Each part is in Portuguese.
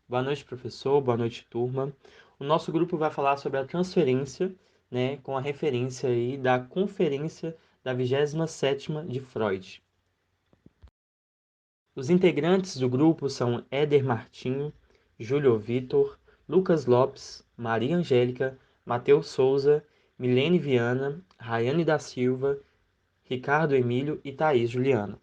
Boa noite, professor. Boa noite, turma. O nosso grupo vai falar sobre a transferência, né, com a referência aí da Conferência da 27ª de Freud. Os integrantes do grupo são Éder Martinho, Júlio Vitor, Lucas Lopes, Maria Angélica, Matheus Souza, Milene Viana, Rayane da Silva, Ricardo Emílio e Thaís Juliana.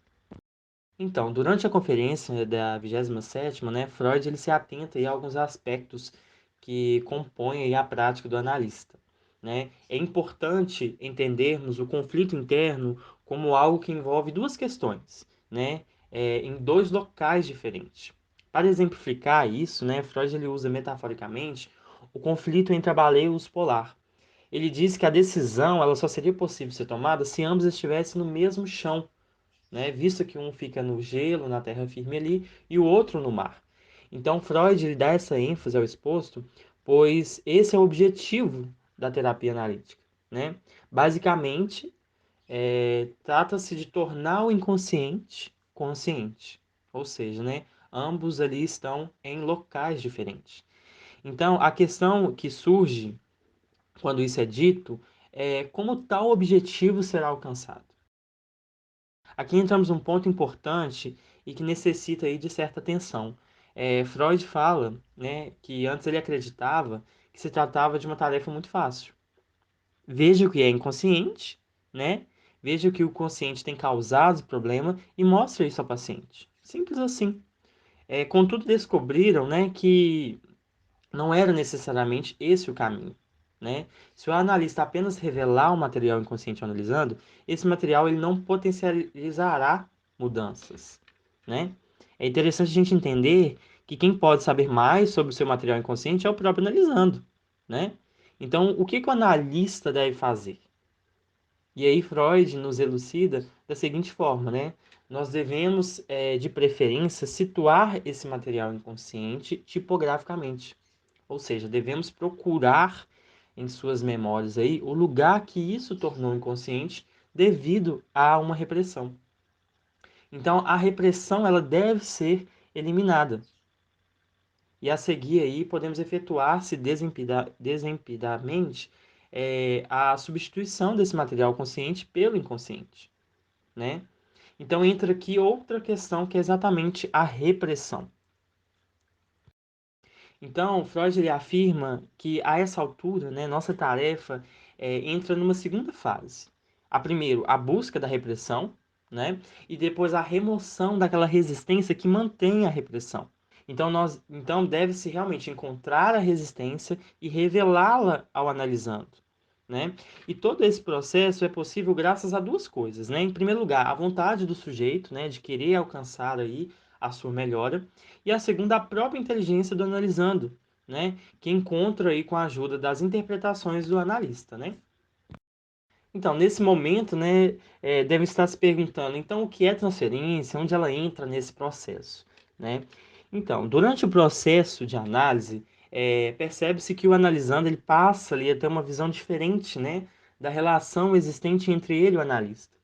Então, durante a conferência da 27ª, né, Freud ele se atenta aí a alguns aspectos que compõem aí a prática do analista, né? É importante entendermos o conflito interno como algo que envolve duas questões, né, em dois locais diferentes. Para exemplificar isso, né, Freud ele usa metaforicamente o conflito entre a baleia e o urso polar. Ele diz que a decisão ela só seria possível ser tomada se ambos estivessem no mesmo chão, né? Visto que um fica no gelo, na terra firme ali, e o outro no mar. Então, Freud ele dá essa ênfase ao exposto, pois esse é o objetivo da terapia analítica, né? Basicamente, trata-se de tornar o inconsciente consciente, ou seja, né? Ambos ali estão em locais diferentes. Então, a questão que surge quando isso é dito é como tal objetivo será alcançado. Aqui entramos num ponto importante e que necessita aí de certa atenção. Freud fala, né, que antes ele acreditava que se tratava de uma tarefa muito fácil. Veja o que é inconsciente, né? Veja o que o consciente tem causado o problema e mostre isso ao paciente. Simples assim. Contudo, descobriram, né, que não era necessariamente esse o caminho, né? Se o analista apenas revelar o material inconsciente analisando, esse material ele não potencializará mudanças, né? É interessante a gente entender que quem pode saber mais sobre o seu material inconsciente é o próprio analisando, né? Então, o que que o analista deve fazer? E aí Freud nos elucida da seguinte forma, né? Nós devemos, de preferência, situar esse material inconsciente tipograficamente. Ou seja, devemos procurar em suas memórias aí o lugar que isso tornou inconsciente devido a uma repressão. Então, a repressão ela deve ser eliminada. E a seguir aí podemos efetuar-se desempidamente a substituição desse material consciente pelo inconsciente, né? Então entra aqui outra questão que é exatamente a repressão. Então, Freud ele afirma que a essa altura, né, nossa tarefa entra numa segunda fase. A primeiro, a busca da repressão, né, e depois a remoção daquela resistência que mantém a repressão. Então deve-se realmente encontrar a resistência e revelá-la ao analisando, né? E todo esse processo é possível graças a duas coisas, né? Em primeiro lugar, a vontade do sujeito, né, de querer alcançar aí a sua melhora, e a segunda, a própria inteligência do analisando, né, que encontra aí com a ajuda das interpretações do analista, né? Então, nesse momento, né, deve estar se perguntando, então, o que é transferência, onde ela entra nesse processo, né? Então, durante o processo de análise, percebe-se que o analisando ele passa ali a ter uma visão diferente, né, da relação existente entre ele e o analista.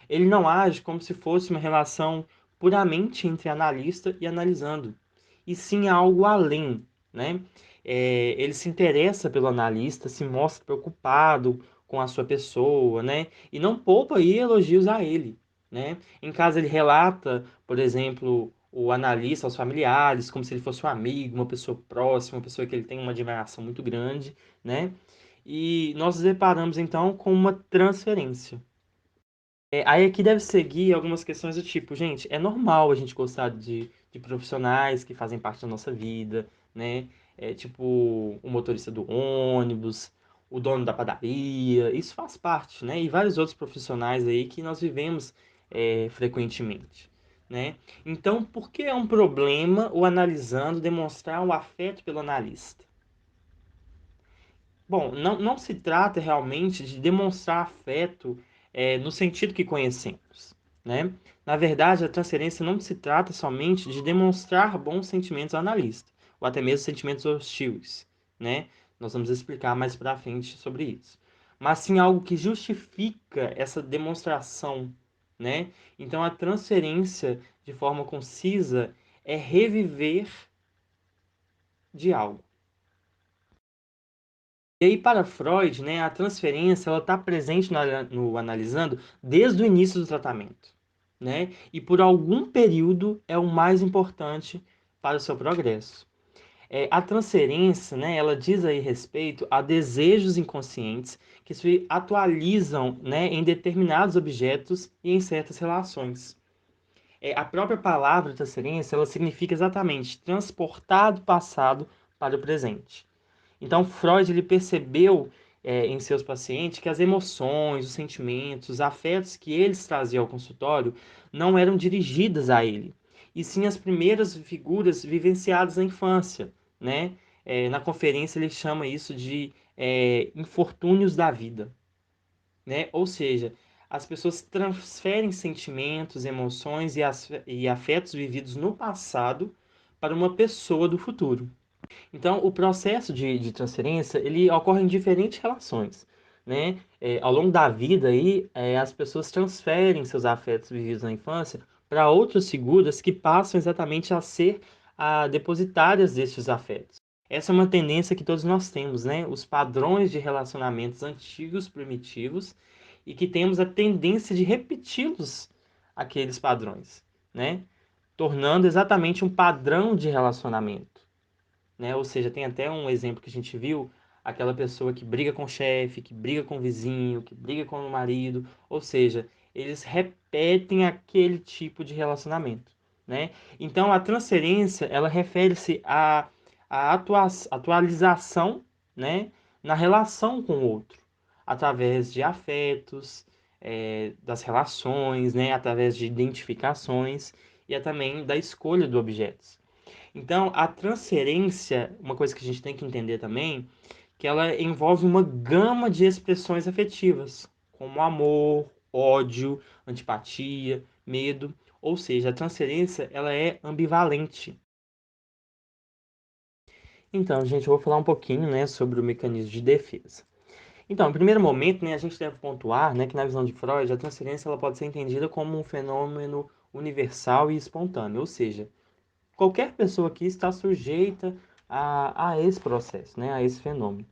Ele não age como se fosse uma relação puramente entre analista e analisando, e sim algo além, né? Ele se interessa pelo analista, se mostra preocupado com a sua pessoa, né? E não poupa aí elogios a ele, né? Em casa ele relata, por exemplo, o analista aos familiares, como se ele fosse um amigo, uma pessoa próxima, uma pessoa que ele tem uma admiração muito grande, né? E nós nos deparamos então com uma transferência. Aí aqui deve seguir algumas questões do tipo, gente, é normal a gente gostar de profissionais que fazem parte da nossa vida, né? Tipo o motorista do ônibus, o dono da padaria, isso faz parte, né? E vários outros profissionais aí que nós vivemos frequentemente, né? Então, por que é um problema o analisando demonstrar o afeto pelo analista? Bom, não se trata realmente de demonstrar afeto no sentido que conhecemos, né? Na verdade, a transferência não se trata somente de demonstrar bons sentimentos ao analista, ou até mesmo sentimentos hostis, né? Nós vamos explicar mais para frente sobre isso. Mas sim algo que justifica essa demonstração, né? Então, a transferência, de forma concisa, é reviver de algo. E aí, para Freud, né, a transferência ela está presente no analisando desde o início do tratamento, né? E por algum período é o mais importante para o seu progresso. A transferência, né, ela diz aí respeito a desejos inconscientes que se atualizam, né, em determinados objetos e em certas relações. A própria palavra transferência, ela significa exatamente transportar do passado para o presente. Então, Freud ele percebeu em seus pacientes que as emoções, os sentimentos, os afetos que eles traziam ao consultório não eram dirigidas a ele, e sim as primeiras figuras vivenciadas na infância, né? Na conferência ele chama isso de infortúnios da vida, né? Ou seja, as pessoas transferem sentimentos, emoções e afetos vividos no passado para uma pessoa do futuro. Então, o processo de transferência, ele ocorre em diferentes relações, né? Ao longo da vida aí, as pessoas transferem seus afetos vividos na infância para outras figuras que passam exatamente a ser depositárias destes afetos. Essa é uma tendência que todos nós temos, né? Os padrões de relacionamentos antigos, primitivos, e que temos a tendência de repeti-los, aqueles padrões, né? Tornando exatamente um padrão de relacionamento, né? Ou seja, tem até um exemplo que a gente viu, aquela pessoa que briga com o chefe, que briga com o vizinho, que briga com o marido, ou seja, eles repetem aquele tipo de relacionamento, né? Então, a transferência, ela refere-se à atualização, né, na relação com o outro, através de afetos, das relações, né, através de identificações e também da escolha de objetos. Então, a transferência, uma coisa que a gente tem que entender também, que ela envolve uma gama de expressões afetivas, como amor, ódio, antipatia, medo. Ou seja, a transferência ela é ambivalente. Então, gente, eu vou falar um pouquinho, né, sobre o mecanismo de defesa. Então, em primeiro momento, né, a gente deve pontuar, né, que na visão de Freud, a transferência ela pode ser entendida como um fenômeno universal e espontâneo, ou seja, qualquer pessoa aqui está sujeita a esse processo, né, a esse fenômeno.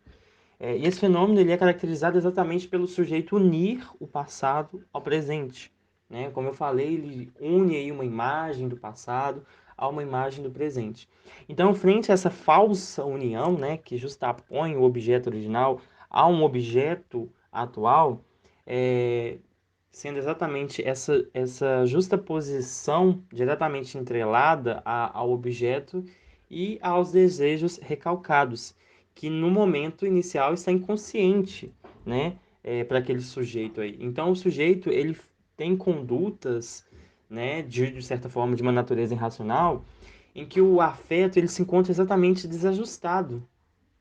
E esse fenômeno ele é caracterizado exatamente pelo sujeito unir o passado ao presente, né? Como eu falei, ele une aí uma imagem do passado a uma imagem do presente. Então, frente a essa falsa união, né, que justapõe o objeto original a um objeto atual, é, sendo exatamente essa justaposição diretamente entrelada ao objeto e aos desejos recalcados, que no momento inicial está inconsciente, né, para aquele sujeito aí. Então, o sujeito ele tem condutas, né, de certa forma de uma natureza irracional, em que o afeto ele se encontra exatamente desajustado,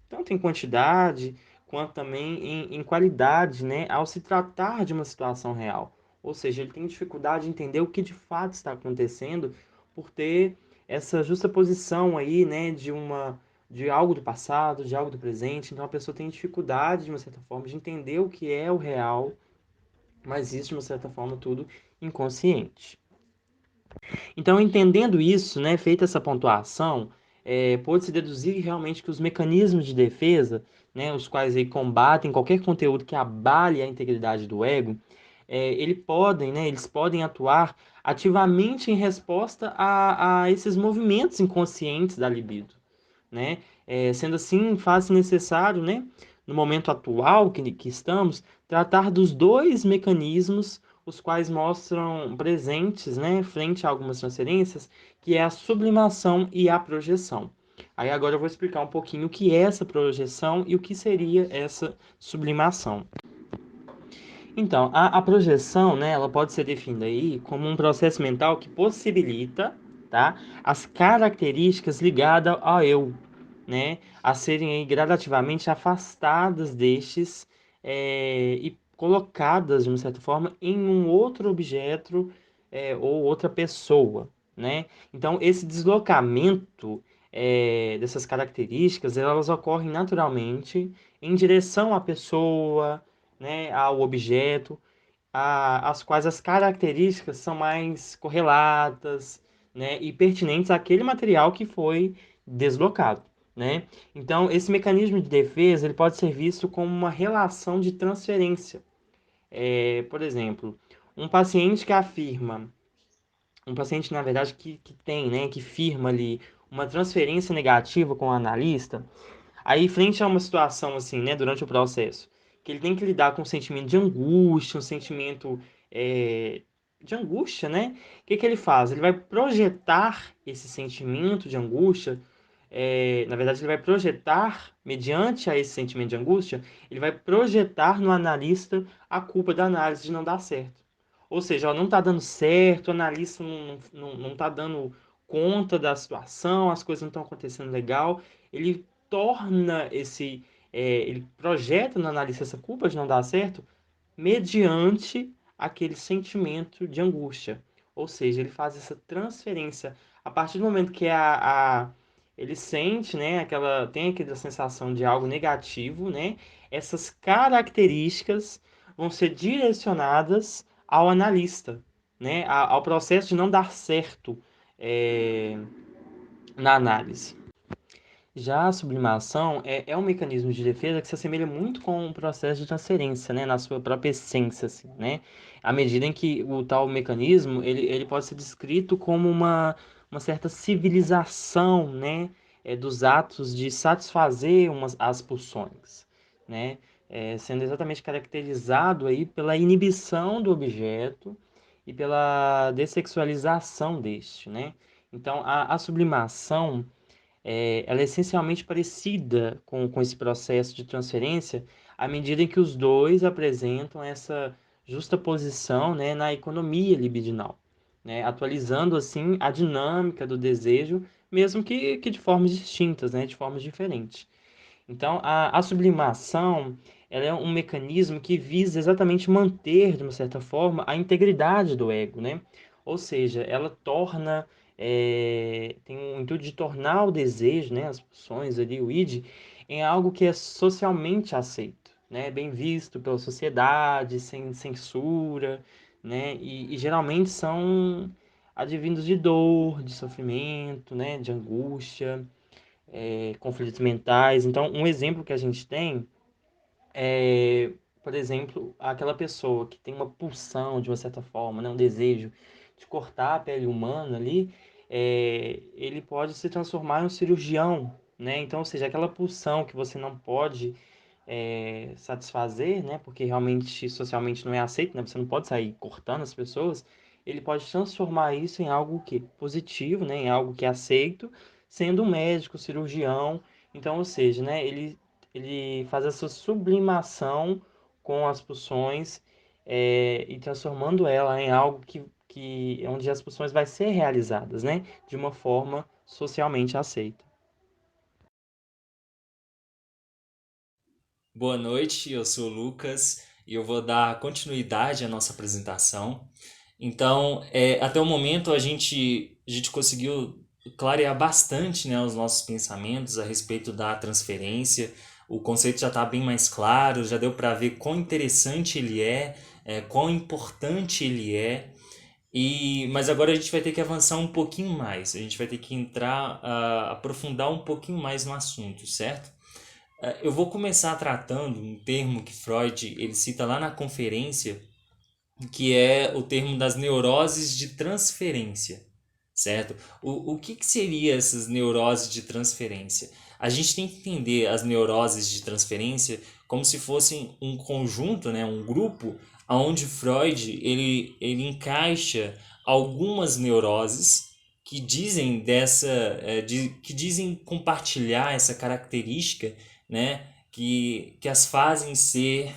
tanto em quantidade quanto também em qualidade, né, ao se tratar de uma situação real. Ou seja, ele tem dificuldade de entender o que de fato está acontecendo por ter essa justa posição aí, né, de algo do passado, de algo do presente. Então a pessoa tem dificuldade, de uma certa forma, de entender o que é o real, mas isso, de uma certa forma, tudo inconsciente. Então, entendendo isso, né, feita essa pontuação, pode-se deduzir realmente que os mecanismos de defesa, né, os quais aí combatem qualquer conteúdo que abale a integridade do ego, eles podem atuar ativamente em resposta a esses movimentos inconscientes da libido, né? Sendo assim, faz-se necessário, né, no momento atual que estamos, tratar dos dois mecanismos os quais mostram presentes, né, frente a algumas transferências, que é a sublimação e a projeção. Aí agora eu vou explicar um pouquinho o que é essa projeção e o que seria essa sublimação. Então, a projeção, né, ela pode ser definida aí como um processo mental que possibilita, tá, as características ligadas ao eu, né, a serem aí gradativamente afastadas destes e colocadas, de uma certa forma, em um outro objeto ou outra pessoa, né? Então, esse deslocamento dessas características, elas ocorrem naturalmente em direção à pessoa, né, ao objeto, as quais as características são mais correlatas, né, e pertinentes àquele material que foi deslocado. né? Então, esse mecanismo de defesa ele pode ser visto como uma relação de transferência. Por exemplo, um paciente que afirma, um paciente, na verdade, que tem, né, que firma ali uma transferência negativa com o analista, aí, frente a uma situação assim, né, durante o processo, que ele tem que lidar com um sentimento de angústia, um sentimento é, de angústia, né? O que que ele faz? Ele vai projetar esse sentimento de angústia, na verdade, ele vai projetar, mediante a esse sentimento de angústia, ele vai projetar no analista a culpa da análise de não dar certo. Ou seja, ó, não está dando certo, o analista não está dando conta da situação, as coisas não estão acontecendo legal. Ele torna ele projeta no analista essa culpa de não dar certo mediante aquele sentimento de angústia. Ou seja, ele faz essa transferência a partir do momento que ele sente, né, tem aquela sensação de algo negativo, né? Essas características vão ser direcionadas ao analista, né, ao processo de não dar certo é, na análise. Já a sublimação é um mecanismo de defesa que se assemelha muito com o processo de transferência, né, na sua própria essência, assim, né? À medida em que o tal mecanismo ele pode ser descrito como uma certa civilização, né, dos atos de satisfazer as pulsões, né? Sendo exatamente caracterizado aí pela inibição do objeto e pela dessexualização deste, né? Então, a sublimação ela é essencialmente parecida com esse processo de transferência à medida em que os dois apresentam essa justaposição, né, na economia libidinal, né, atualizando assim a dinâmica do desejo, mesmo que de formas distintas, né, de formas diferentes. Então, a sublimação ela é um mecanismo que visa exatamente manter, de uma certa forma, a integridade do ego, né? Ou seja, ela tem o intuito de tornar o desejo, né, as pulsões ali, o id, em algo que é socialmente aceito, né? Bem visto pela sociedade, sem censura, né? E geralmente são advindos de dor, de sofrimento, né, de angústia, conflitos mentais. Então, um exemplo que a gente tem é, por exemplo, aquela pessoa que tem uma pulsão, de uma certa forma, né, um desejo de cortar a pele humana ali, ele pode se transformar em um cirurgião, né? Então, ou seja, aquela pulsão que você não pode satisfazer, né? Porque realmente socialmente não é aceito, né? Você não pode sair cortando as pessoas. Ele pode transformar isso em algo que positivo, né? Em algo que é aceito, sendo um médico, cirurgião. Então, ou seja, né? Ele faz essa sublimação com as pulsões e transformando ela em algo onde as pulsões vai ser realizadas, né? De uma forma socialmente aceita. Boa noite, eu sou o Lucas e eu vou dar continuidade à nossa apresentação. Então, até o momento a gente conseguiu clarear bastante, né, os nossos pensamentos a respeito da transferência. O conceito já está bem mais claro, já deu para ver quão interessante ele quão importante ele é. Mas agora a gente vai ter que avançar um pouquinho mais, a gente vai ter que entrar, aprofundar um pouquinho mais no assunto, certo? Eu vou começar tratando um termo que Freud ele cita lá na conferência, que é o termo das neuroses de transferência, certo? O que seria essas neuroses de transferência? A gente tem que entender as neuroses de transferência como se fossem um conjunto, né, um grupo, onde Freud ele encaixa algumas neuroses que dizem compartilhar essa característica, né, que as fazem ser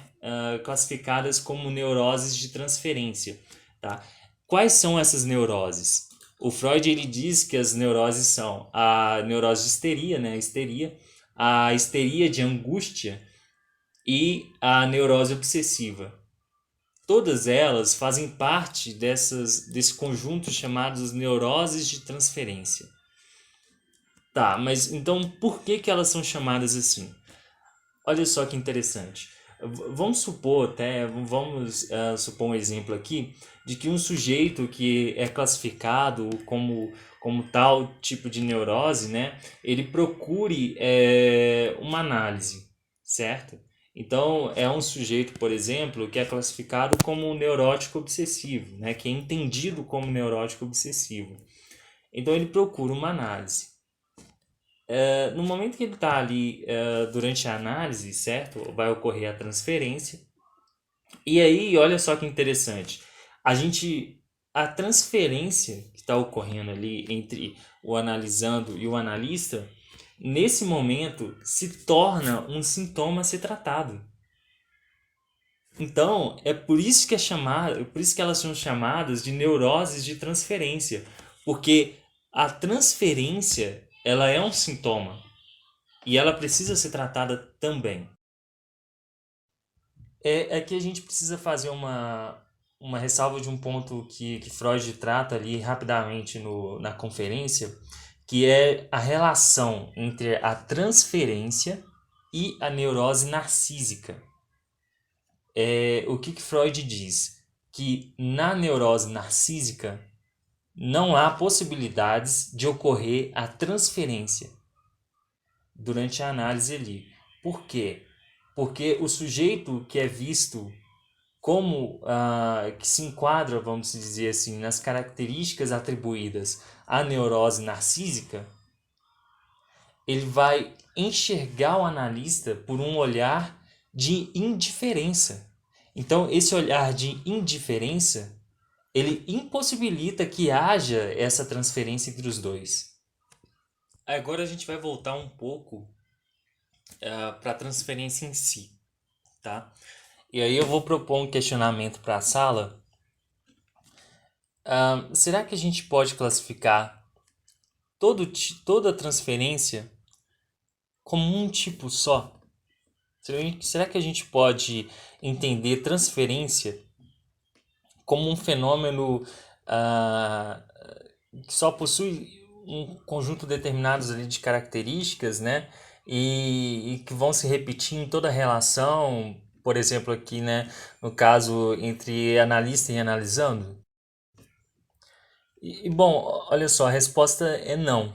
classificadas como neuroses de transferência, tá? Quais são essas neuroses? O Freud ele diz que as neuroses são a neurose de histeria, né, a histeria de angústia e a neurose obsessiva. Todas elas fazem parte desse conjunto chamados neuroses de transferência. Tá, mas então por que elas são chamadas assim? Olha só que interessante. Vamos supor até, vamos supor um exemplo aqui de que um sujeito que é classificado como como tal tipo de neurose, né, ele procure uma análise, certo? Então, é um sujeito, por exemplo, que é classificado como neurótico obsessivo, né, que é entendido como neurótico obsessivo. Então, ele procura uma análise. No momento que ele está ali, durante a análise, certo? Vai ocorrer a transferência. E aí, olha só que interessante. A transferência que está ocorrendo ali entre o analisando e o analista, nesse momento se torna um sintoma a ser tratado. Então, é por isso que elas são chamadas de neuroses de transferência, porque a transferência, ela é um sintoma e ela precisa ser tratada também. É que a gente precisa fazer uma ressalva de um ponto que Freud trata ali rapidamente na conferência, que é a relação entre a transferência e a neurose narcísica. O que Freud diz? Que na neurose narcísica não há possibilidades de ocorrer a transferência durante a análise ali. Por quê? Porque o sujeito que é visto como que se enquadra, vamos dizer assim, nas características atribuídas à neurose narcísica, ele vai enxergar o analista por um olhar de indiferença. Então, esse olhar de indiferença, ele impossibilita que haja essa transferência entre os dois. Agora a gente vai voltar um pouco para a transferência em si, tá? E aí eu vou propor um questionamento para a sala. Será que a gente pode classificar toda transferência como um tipo só? Será que a gente pode entender transferência como um fenômeno ah, que só possui um conjunto determinado ali de características, né? E que vão se repetir em toda a relação, por exemplo, aqui, né, no caso entre analista e analisando? Bom, olha só, a resposta é não,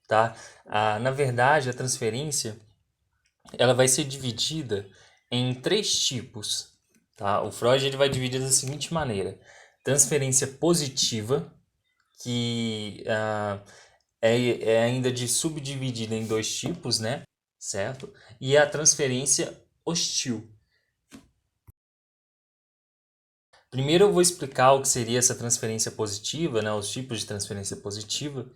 tá? Na verdade, a transferência ela vai ser dividida em três tipos, tá? O Freud ele vai dividir da seguinte maneira: transferência positiva, que é ainda de subdividida em dois tipos, né? Certo? E a transferência hostil. Primeiro eu vou explicar o que seria essa transferência positiva, né? Os tipos de transferência positiva.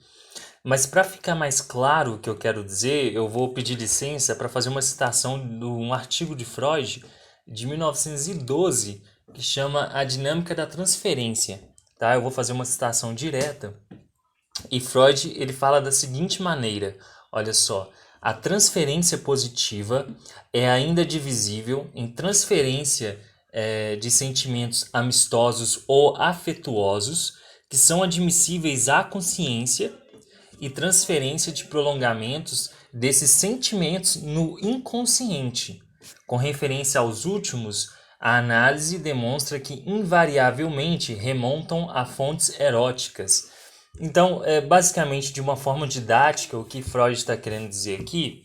Mas para ficar mais claro o que eu quero dizer, eu vou pedir licença para fazer uma citação de um artigo de Freud de 1912 que chama A Dinâmica da Transferência. Tá? Eu vou fazer uma citação direta e Freud ele fala da seguinte maneira: olha só, a transferência positiva é ainda divisível em transferência de sentimentos amistosos ou afetuosos que são admissíveis à consciência e transferência de prolongamentos desses sentimentos no inconsciente. Com referência aos últimos, a análise demonstra que invariavelmente remontam a fontes eróticas. Então, basicamente, de uma forma didática, o que Freud está querendo dizer aqui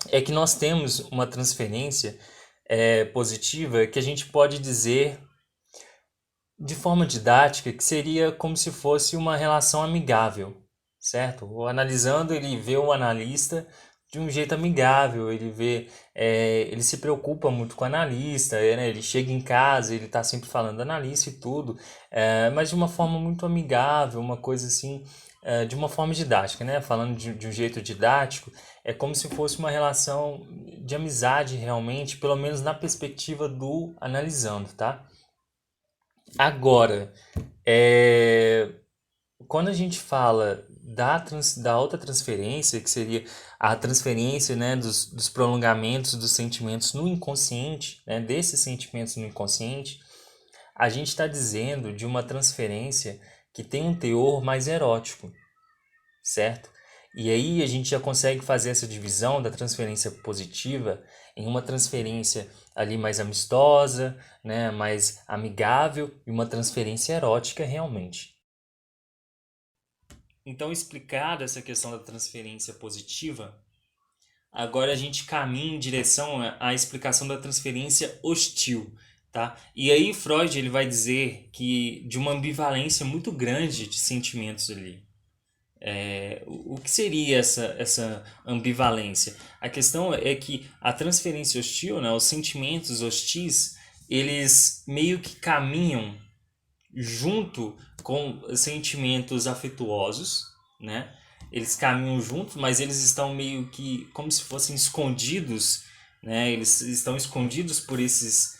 é que nós temos uma transferência positiva que a gente pode dizer de forma didática que seria como se fosse uma relação amigável, certo? O analisando, ele vê o analista de um jeito amigável, ele se preocupa muito com o analista, né? Ele chega em casa, ele está sempre falando do analista e tudo, mas de uma forma muito amigável, uma coisa assim, de uma forma didática, né? Falando de um jeito didático, é como se fosse uma relação de amizade realmente, pelo menos na perspectiva do analisando, tá? Agora, quando a gente fala da outra transferência, que seria a transferência, né, dos prolongamentos dos sentimentos no inconsciente, né, desses sentimentos no inconsciente, a gente está dizendo de uma transferência que tem um teor mais erótico, certo? E aí a gente já consegue fazer essa divisão da transferência positiva em uma transferência ali mais amistosa, né, mais amigável e uma transferência erótica realmente. Então, explicada essa questão da transferência positiva, agora a gente caminha em direção à explicação da transferência hostil, tá? E aí Freud ele vai dizer que de uma ambivalência muito grande de sentimentos ali. O que seria essa ambivalência? A questão é que a transferência hostil, né, os sentimentos hostis, eles meio que caminham junto com sentimentos afetuosos, né? Eles caminham juntos, mas eles estão meio que como se fossem escondidos, né? Eles estão escondidos por esses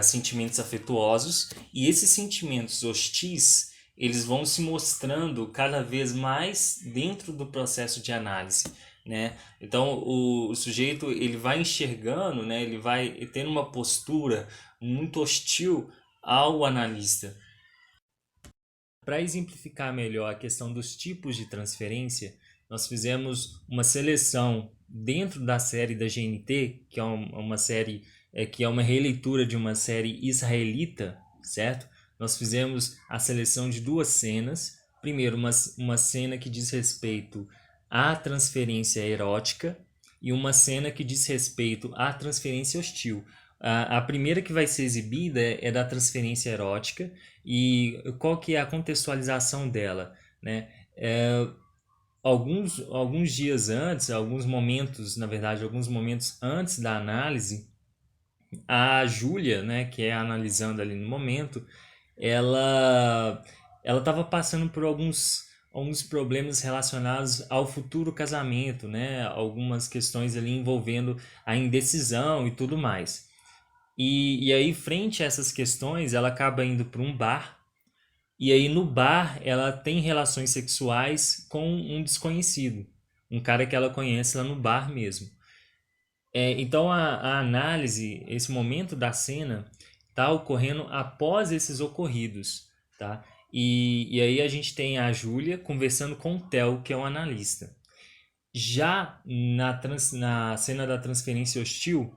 sentimentos afetuosos e esses sentimentos hostis, eles vão se mostrando cada vez mais dentro do processo de análise, né? Então o sujeito ele vai enxergando, né? Ele vai tendo uma postura muito hostil ao analista. Para exemplificar melhor a questão dos tipos de transferência, nós fizemos uma seleção dentro da série da GNT, que é uma série que é uma releitura de uma série israelita, certo? Nós fizemos a seleção de duas cenas. Primeiro, uma cena que diz respeito à transferência erótica e uma cena que diz respeito à transferência hostil. A primeira que vai ser exibida é da transferência erótica e qual que é a contextualização dela, né? Alguns dias antes, alguns momentos, na verdade, alguns momentos antes da análise, a Júlia, né, que é analisando ali no momento, ela ela estava passando por alguns problemas relacionados ao futuro casamento, né? Algumas questões ali envolvendo a indecisão e tudo mais. E aí, frente a essas questões, ela acaba indo para um bar. E aí, no bar, ela tem relações sexuais com um desconhecido. Um cara que ela conhece lá no bar mesmo. Então, a análise, esse momento da cena, está ocorrendo após esses ocorridos, tá? E aí a gente tem a Júlia conversando com o Theo, que é o analista. Já na cena da transferência hostil,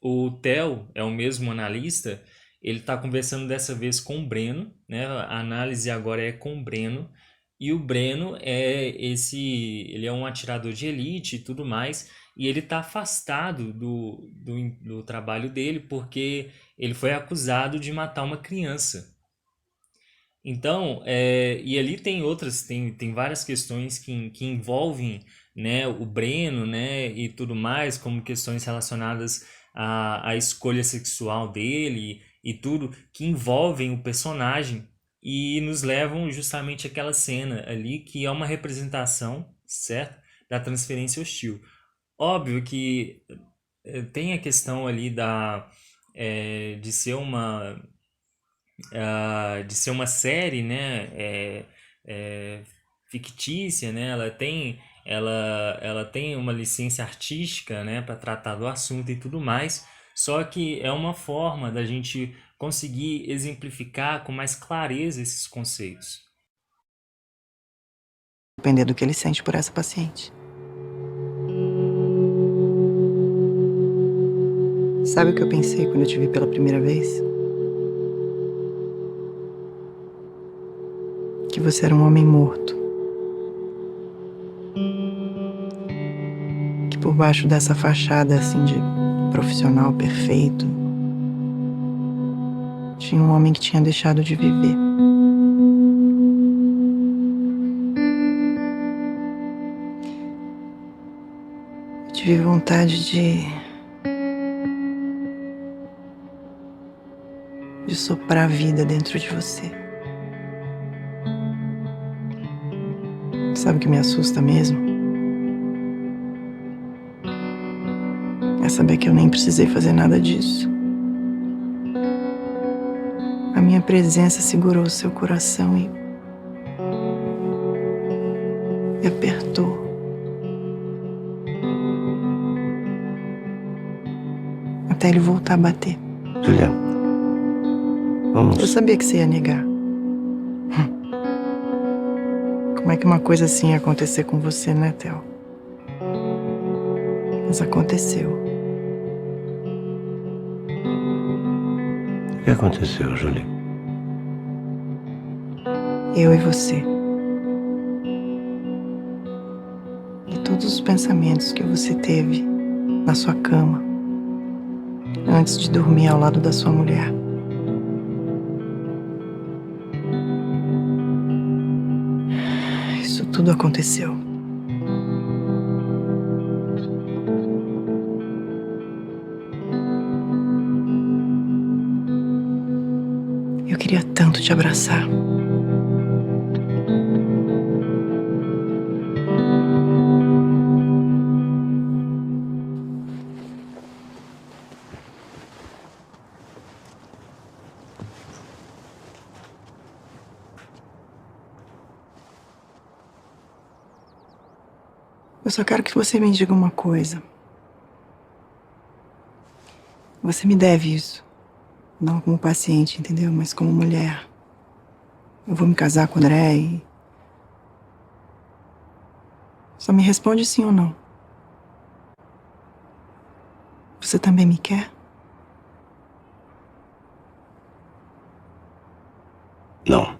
o Theo é o mesmo analista, ele está conversando dessa vez com o Breno, né? A análise agora é com o Breno, e o Breno ele é um atirador de elite e tudo mais, e ele está afastado do trabalho dele porque ele foi acusado de matar uma criança. Então, e ali tem várias questões que envolvem, né, o Breno, né, e tudo mais, como questões relacionadas à escolha sexual dele e tudo, que envolvem o personagem e nos levam justamente àquela cena ali que é uma representação, certo, da transferência hostil. Óbvio que tem a questão ali de ser uma série, né, fictícia, né, ela tem uma licença artística, né, para tratar do assunto e tudo mais, só que é uma forma da gente conseguir exemplificar com mais clareza esses conceitos. Depender do que ele sente por essa paciente. Sabe o que eu pensei quando eu te vi pela primeira vez? Que você era um homem morto. Que por baixo dessa fachada assim de profissional perfeito, tinha um homem que tinha deixado de viver. Eu tive vontade de soprar vida dentro de você. Sabe o que me assusta mesmo? É saber que eu nem precisei fazer nada disso. A minha presença segurou o seu coração e apertou. Até ele voltar a bater. Julia, vamos. Eu sabia que você ia negar. Como é que uma coisa assim ia acontecer com você, né, Theo? Mas aconteceu. O que aconteceu, Julia? Eu e você. todos os pensamentos que você teve na sua cama antes de dormir ao lado da sua mulher. Isso tudo aconteceu. Eu queria tanto te abraçar. Eu só quero que você me diga uma coisa. Você me deve isso. Não como paciente, entendeu? Mas como mulher. Eu vou me casar com o André e... Só me responde sim ou não. Você também me quer? Não.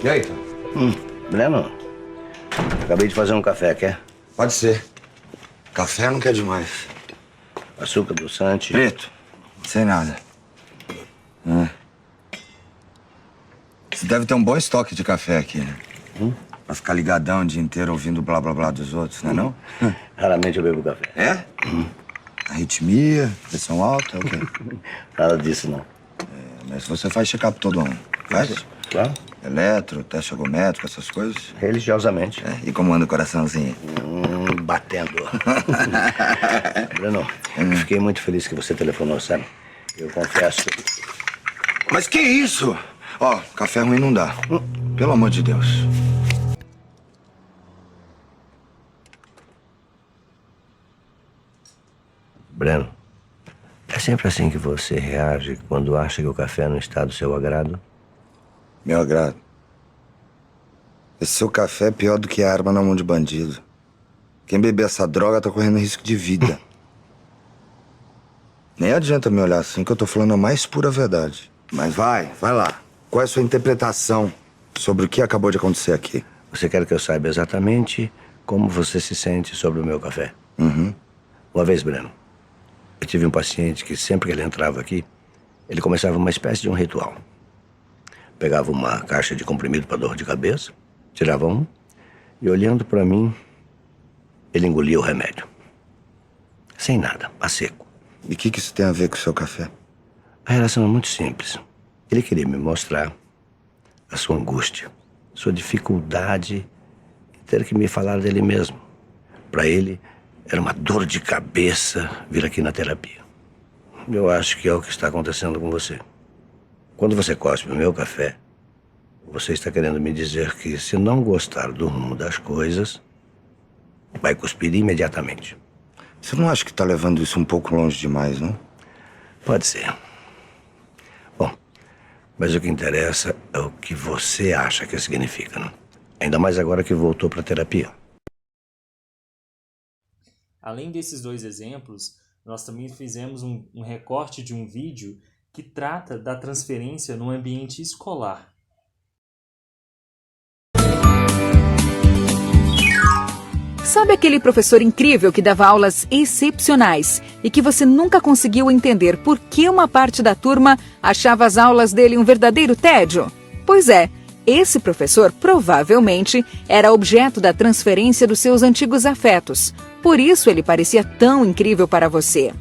E aí, Tom? Breno, acabei de fazer um café, quer? Pode ser. Café não quer demais. Açúcar, adoçante. Preto, sem nada. Você deve ter um bom estoque de café aqui, né? Pra ficar ligadão o dia inteiro ouvindo blá blá blá dos outros, não é não? Raramente eu bebo café. É? Arritmia, pressão alta, o quê? Nada disso, não. Mas você faz check-up todo ano, faz? Claro, Eletro, teste ergométrico, essas coisas? religiosamente. E como anda o coraçãozinho? Batendo. Breno, eu fiquei muito feliz que você telefonou, sabe? Eu confesso. Mas que isso? Ó, café ruim não dá. Pelo amor de Deus. Breno, é sempre assim que você reage quando acha que o café não está do seu agrado? Meu agrado. Esse seu café é pior do que a arma na mão de bandido. Quem beber essa droga tá correndo risco de vida. Nem adianta me olhar assim que eu tô falando a mais pura verdade. Mas vai lá. Qual é a sua interpretação sobre o que acabou de acontecer aqui? Você quer que eu saiba exatamente como você se sente sobre o meu café? Uma vez, Breno, eu tive um paciente que sempre que ele entrava aqui, ele começava uma espécie de um ritual. Pegava uma caixa de comprimido para dor de cabeça, tirava um e, olhando para mim, ele engolia o remédio. Sem nada, a seco. E o que isso tem a ver com o seu café? A relação é muito simples. Ele queria me mostrar a sua angústia, sua dificuldade em ter que me falar dele mesmo. Para ele, era uma dor de cabeça vir aqui na terapia. Eu acho que é o que está acontecendo com você. Quando você cospe o meu café, você está querendo me dizer que, se não gostar do rumo das coisas, vai cuspir imediatamente. Você não acha que tá levando isso um pouco longe demais, não? Pode ser. Bom, mas o que interessa é o que você acha que significa, não? Ainda mais agora que voltou para a terapia. Além desses dois exemplos, nós também fizemos um recorte de um vídeo que trata da transferência no ambiente escolar. Sabe aquele professor incrível que dava aulas excepcionais e que você nunca conseguiu entender por que uma parte da turma achava as aulas dele um verdadeiro tédio? Pois é, esse professor provavelmente era objeto da transferência dos seus antigos afetos. Por isso ele parecia tão incrível para você.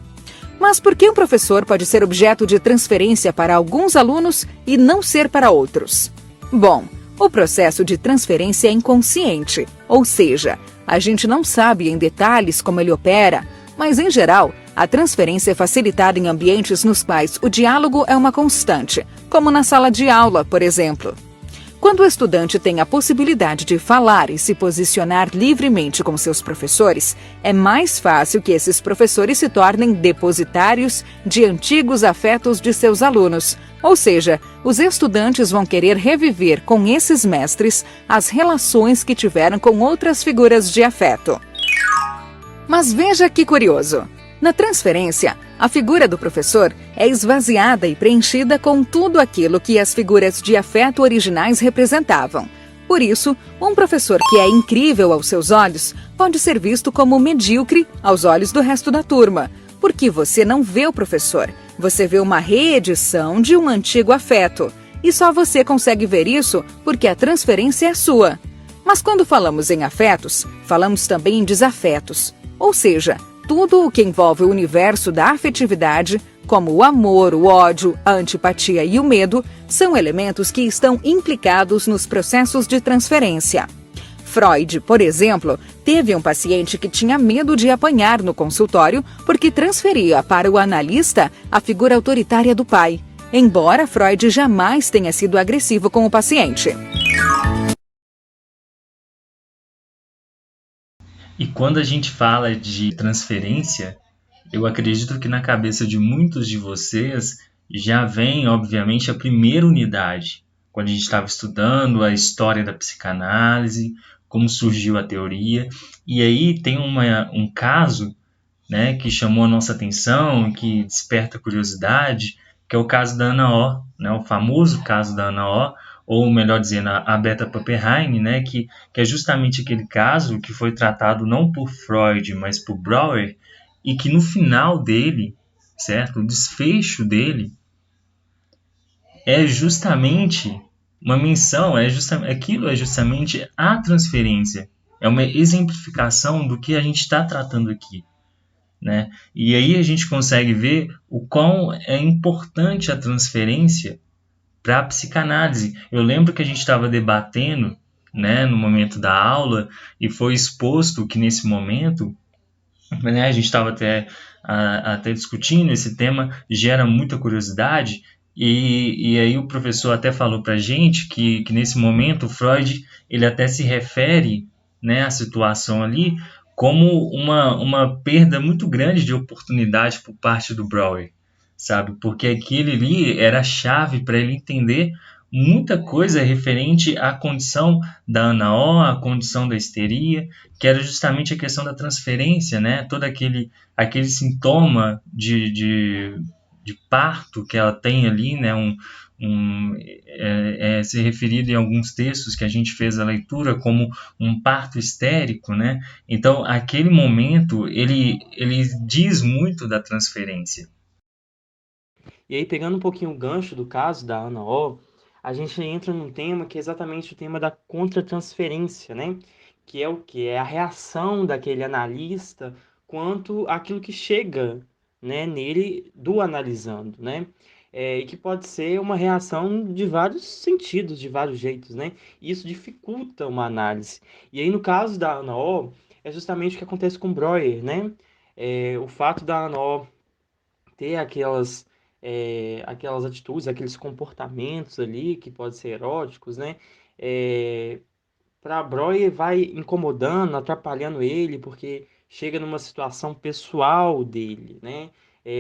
Mas por que um professor pode ser objeto de transferência para alguns alunos e não ser para outros? Bom, o processo de transferência é inconsciente, ou seja, a gente não sabe em detalhes como ele opera, mas em geral, a transferência é facilitada em ambientes nos quais o diálogo é uma constante, como na sala de aula, por exemplo. Quando o estudante tem a possibilidade de falar e se posicionar livremente com seus professores, é mais fácil que esses professores se tornem depositários de antigos afetos de seus alunos. Ou seja, os estudantes vão querer reviver com esses mestres as relações que tiveram com outras figuras de afeto. Mas veja que curioso! Na transferência, a figura do professor é esvaziada e preenchida com tudo aquilo que as figuras de afeto originais representavam. Por isso, um professor que é incrível aos seus olhos pode ser visto como medíocre aos olhos do resto da turma, porque você não vê o professor, você vê uma reedição de um antigo afeto. E só você consegue ver isso porque a transferência é sua. Mas quando falamos em afetos, falamos também em desafetos, ou seja, tudo o que envolve o universo da afetividade, como o amor, o ódio, a antipatia e o medo, são elementos que estão implicados nos processos de transferência. Freud, por exemplo, teve um paciente que tinha medo de apanhar no consultório porque transferia para o analista a figura autoritária do pai, embora Freud jamais tenha sido agressivo com o paciente. E quando a gente fala de transferência, eu acredito que na cabeça de muitos de vocês já vem, obviamente, a primeira unidade, quando a gente estava estudando a história da psicanálise, como surgiu a teoria. E aí tem um caso, né, que chamou a nossa atenção, que desperta curiosidade, que é o caso da Ana O, né, o famoso caso da Ana O, ou melhor dizendo, a Beta Pappenheim, né, que é justamente aquele caso que foi tratado não por Freud, mas por Breuer, e que no final dele, certo, o desfecho dele é justamente uma menção, aquilo é justamente a transferência, é uma exemplificação do que a gente está tratando aqui, né? E aí a gente consegue ver o quão é importante a transferência para a psicanálise. Eu lembro que a gente estava debatendo, né, no momento da aula, e foi exposto que nesse momento, né, a gente estava até discutindo esse tema, gera muita curiosidade, e aí o professor até falou para a gente que nesse momento o Freud ele até se refere, né, à situação ali como uma perda muito grande de oportunidade por parte do Breuer, sabe? Porque aquele ali era a chave para ele entender muita coisa referente à condição da Ana O, à condição da histeria, que era justamente a questão da transferência, né? Todo aquele sintoma de parto que ela tem ali, né? Se referido em alguns textos que a gente fez a leitura como um parto histérico, né? Então, aquele momento, ele diz muito da transferência. E aí, pegando um pouquinho o gancho do caso da Ana O, a gente entra num tema que é exatamente o tema da contratransferência, né? Que é o que? É a reação daquele analista quanto àquilo que chega, né, nele do analisando, né? E que pode ser uma reação de vários sentidos, de vários jeitos, né? E isso dificulta uma análise. E aí, no caso da Ana O, é justamente o que acontece com Breuer, né? O fato da Ana O ter aquelas atitudes, aqueles comportamentos ali que podem ser eróticos, né? Para Breuer vai incomodando, atrapalhando ele, porque chega numa situação pessoal dele, né?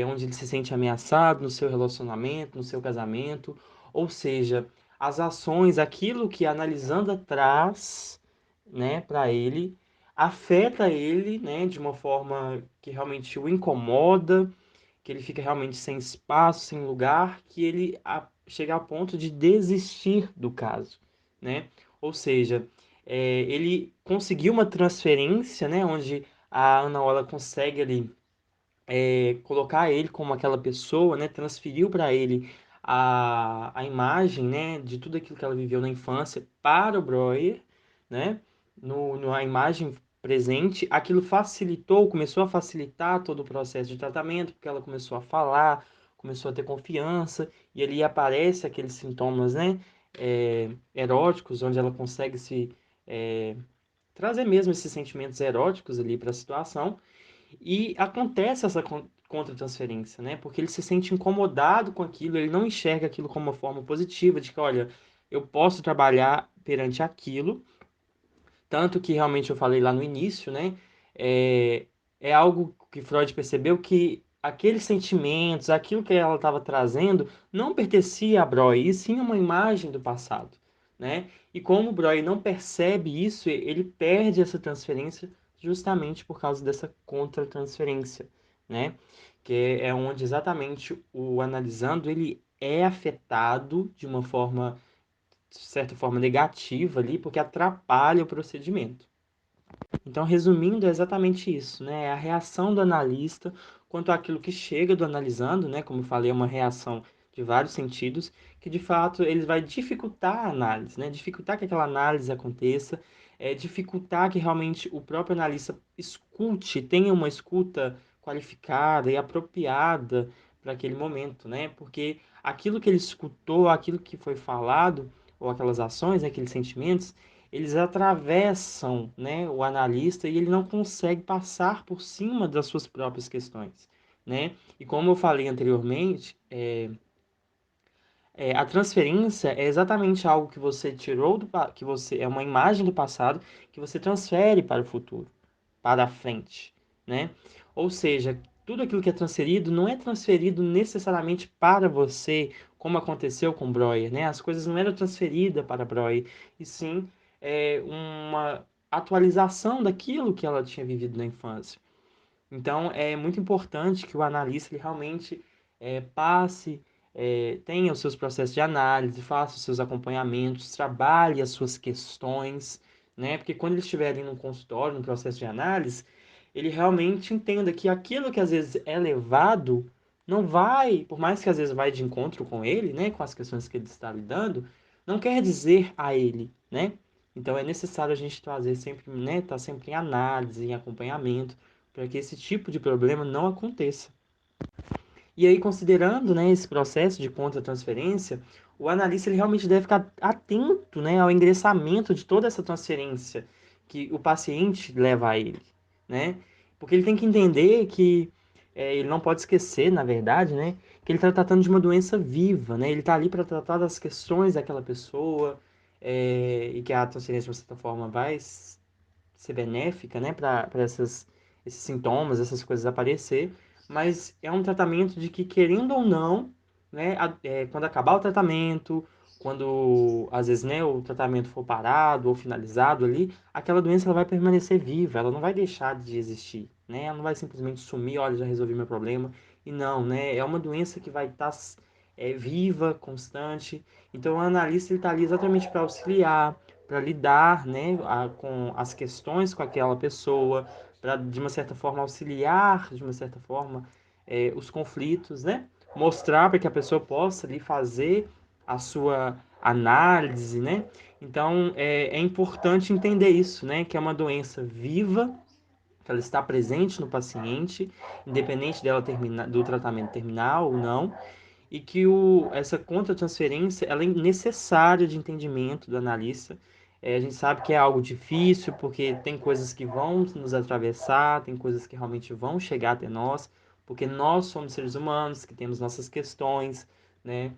Onde ele se sente ameaçado no seu relacionamento, no seu casamento. Ou seja, as ações, aquilo que analisando traz, né, para ele, afeta ele, né, de uma forma que realmente o incomoda, que ele fica realmente sem espaço, sem lugar, que ele chega ao ponto de desistir do caso, né? Ou seja, ele conseguiu uma transferência, né, onde a Ana ela consegue ali colocar ele como aquela pessoa, né, transferiu para ele a imagem, né, de tudo aquilo que ela viveu na infância para o Breuer, né, a imagem presente, aquilo facilitou, começou a facilitar todo o processo de tratamento, porque ela começou a falar, começou a ter confiança, e ali aparece aqueles sintomas, né, eróticos, onde ela consegue se trazer mesmo esses sentimentos eróticos ali para a situação, e acontece essa contra-transferência, né? Porque ele se sente incomodado com aquilo, ele não enxerga aquilo como uma forma positiva, de que, olha, eu posso trabalhar perante aquilo, tanto que realmente eu falei lá no início, né? É, é algo que Freud percebeu que aqueles sentimentos, aquilo que ela estava trazendo, não pertencia a Breuer, e sim uma imagem do passado, né? E como o Breuer não percebe isso, ele perde essa transferência justamente por causa dessa contra-transferência, né? Que é onde exatamente o analisando ele é afetado de uma forma, de certa forma, negativa ali, porque atrapalha o procedimento. Então, resumindo, é exatamente isso, né? É a reação do analista quanto àquilo que chega do analisando, né? Como eu falei, é uma reação de vários sentidos, que de fato ele vai dificultar a análise, né? Dificultar que aquela análise aconteça, dificultar que realmente o próprio analista escute, tenha uma escuta qualificada e apropriada para aquele momento, né? Porque aquilo que ele escutou, aquilo que foi falado, ou aquelas ações, né, aqueles sentimentos, eles atravessam, né, o analista e ele não consegue passar por cima das suas próprias questões, né? E como eu falei anteriormente, a transferência é exatamente algo que você tirou que você é uma imagem do passado que você transfere para o futuro, para a frente, né? Ou seja, tudo aquilo que é transferido não é transferido necessariamente para você, como aconteceu com Breuer, né? As coisas não eram transferidas para Breuer, e sim uma atualização daquilo que ela tinha vivido na infância. Então, é muito importante que o analista ele realmente passe, tenha os seus processos de análise, faça os seus acompanhamentos, trabalhe as suas questões, né? Porque quando ele estiver ali no consultório, no processo de análise, ele realmente entenda que aquilo que às vezes é levado não vai, por mais que às vezes vai de encontro com ele, né? Com as questões que ele está lidando, não quer dizer a ele, né? Então é necessário a gente trazer sempre, né? Tá sempre em análise, em acompanhamento para que esse tipo de problema não aconteça. E aí, considerando, né, esse processo de contra-transferência, o analista ele realmente deve ficar atento, né, ao ingressamento de toda essa transferência que o paciente leva a ele, né? Porque ele tem que entender que ele não pode esquecer, na verdade, né, que ele está tratando de uma doença viva, né? Ele está ali para tratar das questões daquela pessoa, e que a transferência, de certa forma, vai ser benéfica, né, para esses sintomas, essas coisas aparecer, mas é um tratamento de que, querendo ou não, né, quando acabar o tratamento, quando às vezes, né, o tratamento for parado ou finalizado ali, aquela doença ela vai permanecer viva, ela não vai deixar de existir, né, ela não vai simplesmente sumir, olha, já resolvi meu problema, e não, né, é uma doença que vai estar viva, constante, então o analista está ali exatamente para auxiliar, para lidar, né, com as questões com aquela pessoa, para, de uma certa forma, auxiliar, de uma certa forma, os conflitos, né? Mostrar para que a pessoa possa ali fazer a sua análise, né? Então, é importante entender isso, né? Que é uma doença viva, que ela está presente no paciente, independente dela terminar, do tratamento terminar ou não, e que essa contra-transferência ela é necessária de entendimento do analista. A gente sabe que é algo difícil, porque tem coisas que vão nos atravessar, tem coisas que realmente vão chegar até nós, porque nós somos seres humanos, que temos nossas questões, né?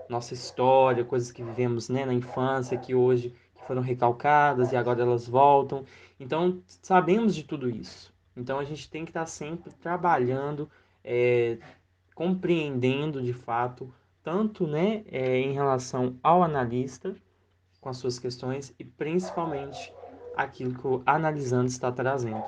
Nossa história, coisas que vivemos, né, na infância, que hoje que foram recalcadas e agora elas voltam. Então, sabemos de tudo isso. Então, a gente tem que estar sempre trabalhando, compreendendo de fato, tanto, né, em relação ao analista, com as suas questões, e principalmente aquilo que o analisando está trazendo.